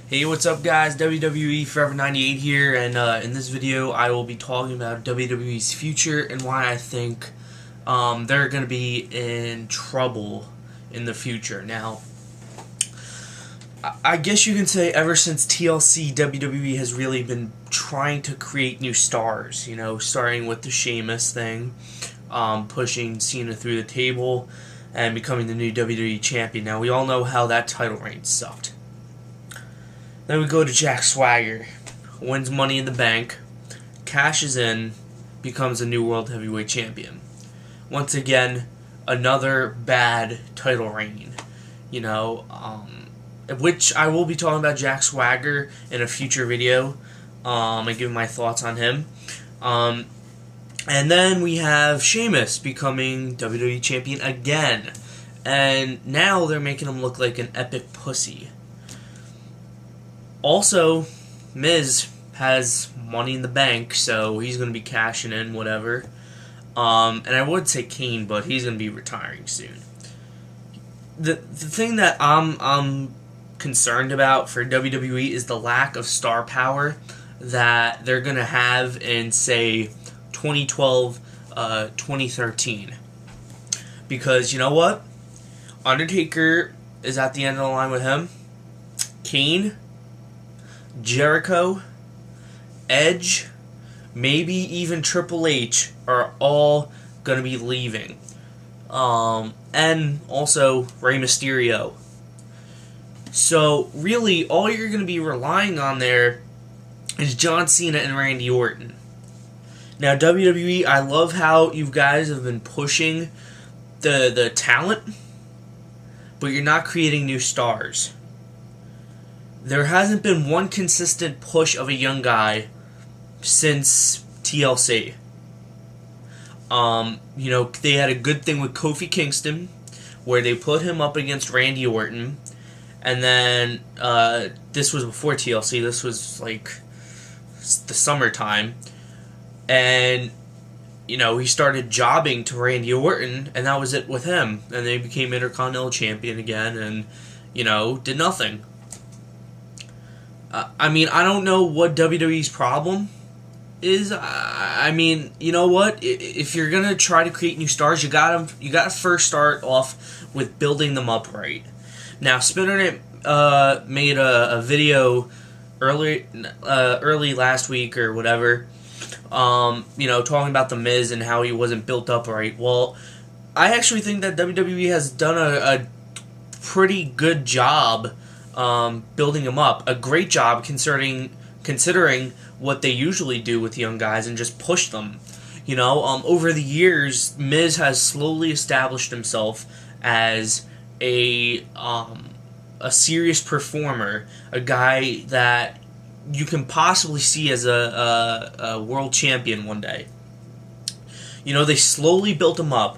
Hey, what's up guys? WWE Forever 98 here, and in this video I will be talking about WWE's future and why I think they're going to be in trouble in the future. Now, I guess you can say ever since TLC, WWE has really been trying to create new stars, starting with the Sheamus thing, pushing Cena through the table, and becoming the new WWE champion. Now, we all know how that title reign sucked. Then we go to Jack Swagger, wins Money in the Bank, cashes in, becomes a new World Heavyweight Champion. Once again, another bad title reign, which I will be talking about Jack Swagger in a future video, and give my thoughts on him. And then we have Sheamus becoming WWE Champion again, and now they're making him look like an epic pussy. Also, Miz has Money in the Bank, so he's going to be cashing in, whatever. And I would say Kane, but he's going to be retiring soon. The thing that I'm concerned about for WWE is the lack of star power that they're going to have in, say, 2012, 2013. Because, you know what? Undertaker is at the end of the line with him. Kane, Jericho, Edge, maybe even Triple H are all going to be leaving. And also Rey Mysterio. So, really, all you're going to be relying on there is John Cena and Randy Orton. Now, WWE, I love how you guys have been pushing the talent, but you're not creating new stars. There hasn't been one consistent push of a young guy since TLC. They had a good thing with Kofi Kingston, where they put him up against Randy Orton, and then this was before TLC. This was like the summertime, and he started jobbing to Randy Orton, and that was it with him. And they became Intercontinental Champion again, and did nothing. I don't know what WWE's problem is. You know what? If you're gonna try to create new stars, you gotta first start off with building them up right. Now, Spinner made a video early last week or whatever, talking about the Miz and how he wasn't built up right. Well, I actually think that WWE has done a pretty good job building him up. A great job considering what they usually do with young guys and just push them. Over the years, Miz has slowly established himself as a serious performer, a guy that you can possibly see as a world champion one day. They slowly built him up.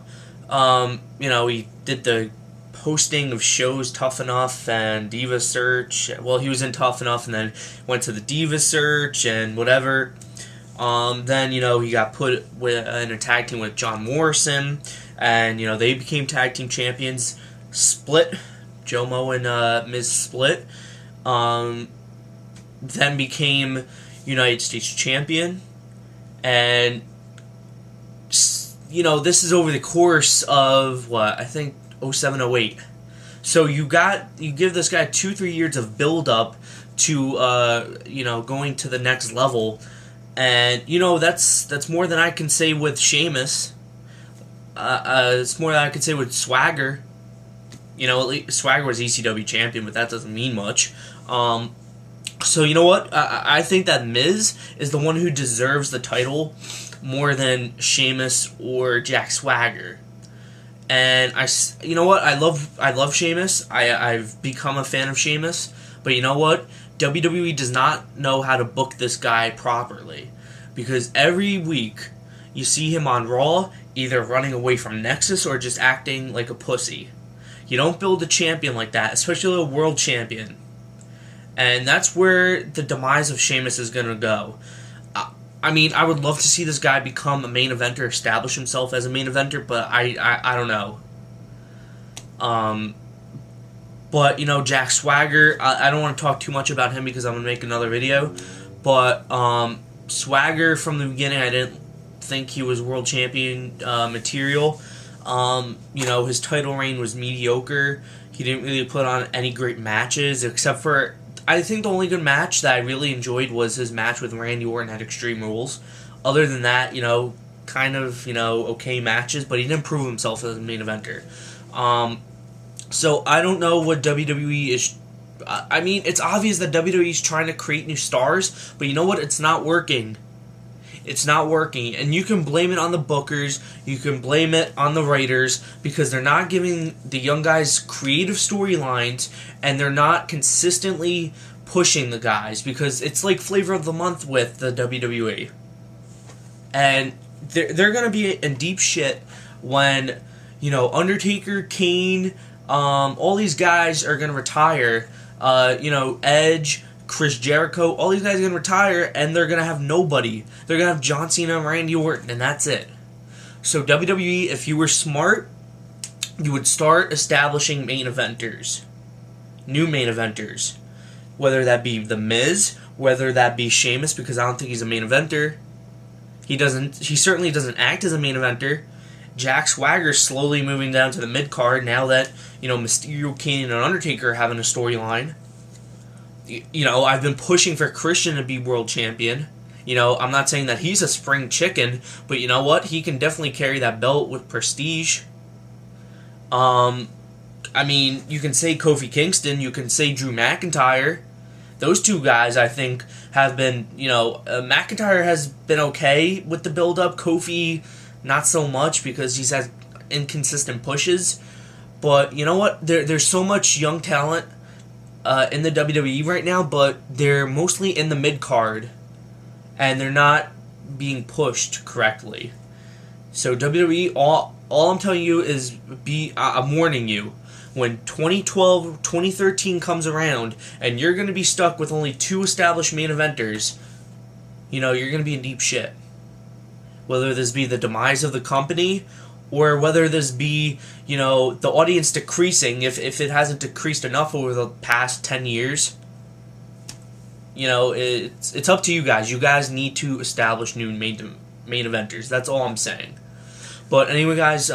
He did the hosting of shows Tough Enough and Diva Search. Well, he was in Tough Enough and then went to the Diva Search and whatever. Then, he got put in a tag team with John Morrison, and, they became tag team champions. Split. Jomo and Miz split. Then became United States champion. And, this is over the course of, I think 07, 08. So you give this guy 2-3 years of build up to going to the next level, and that's more than I can say with Sheamus. It's more than I can say with Swagger. At least Swagger was ECW champion, but that doesn't mean much. So you know what? I think that Miz is the one who deserves the title more than Sheamus or Jack Swagger. And you know what? I love Sheamus. I've become a fan of Sheamus. But you know what? WWE does not know how to book this guy properly, because every week you see him on Raw either running away from Nexus or just acting like a pussy. You don't build a champion like that, especially a world champion. And that's where the demise of Sheamus is going to go. I would love to see this guy become a main eventer, establish himself as a main eventer, but I don't know. But, you know, Jack Swagger, I don't want to talk too much about him because I'm going to make another video. But Swagger, from the beginning, I didn't think he was world champion material. You know, his title reign was mediocre. He didn't really put on any great matches, except for, I think the only good match that I really enjoyed was his match with Randy Orton at Extreme Rules. Other than that, you know, kind of, you know, okay matches, but he didn't prove himself as a main eventer. So I don't know what WWE is. I mean, it's obvious that WWE is trying to create new stars, but you know what? It's not working. It's not working, and you can blame it on the bookers, you can blame it on the writers, because they're not giving the young guys creative storylines, and they're not consistently pushing the guys, because it's like flavor of the month with the WWE. And they're going to be in deep shit when, you know, Undertaker, Kane, all these guys are going to retire. You know, Edge, Chris Jericho, all these guys are going to retire, and they're going to have nobody. They're going to have John Cena and Randy Orton, and that's it. So WWE, if you were smart, you would start establishing main eventers. New main eventers. Whether that be The Miz, whether that be Sheamus, because I don't think he's a main eventer. He certainly doesn't act as a main eventer. Jack Swagger's slowly moving down to the mid-card now that, you know, Mysterio, Kane, and Undertaker are having a storyline. You know, I've been pushing for Christian to be world champion. You know, I'm not saying that he's a spring chicken, but you know what? He can definitely carry that belt with prestige. I mean, you can say Kofi Kingston, you can say Drew McIntyre. Those two guys, I think, have been, you know, McIntyre has been okay with the build-up. Kofi, not so much, because he's had inconsistent pushes. But, you know what? There's so much young talent in the WWE right now, but they're mostly in the mid-card, and they're not being pushed correctly. So WWE, all I'm telling you is I'm warning you. When 2012, 2013 comes around, and you're going to be stuck with only 2 established main eventers, you know, you're going to be in deep shit. Whether this be the demise of the company, or whether this be, you know, the audience decreasing, if it hasn't decreased enough over the past 10 years. You know, it's up to you guys. You guys need to establish new main eventers. That's all I'm saying. But anyway, guys,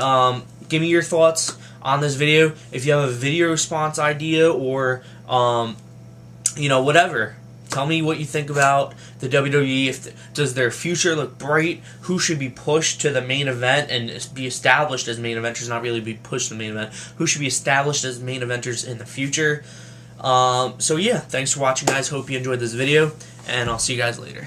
give me your thoughts on this video. If you have a video response idea or, you know, whatever. Tell me what you think about the WWE. Does their future look bright? Who should be pushed to the main event and be established as main eventers, not really be pushed to the main event? Who should be established as main eventers in the future? So yeah, thanks for watching, guys. Hope you enjoyed this video, and I'll see you guys later.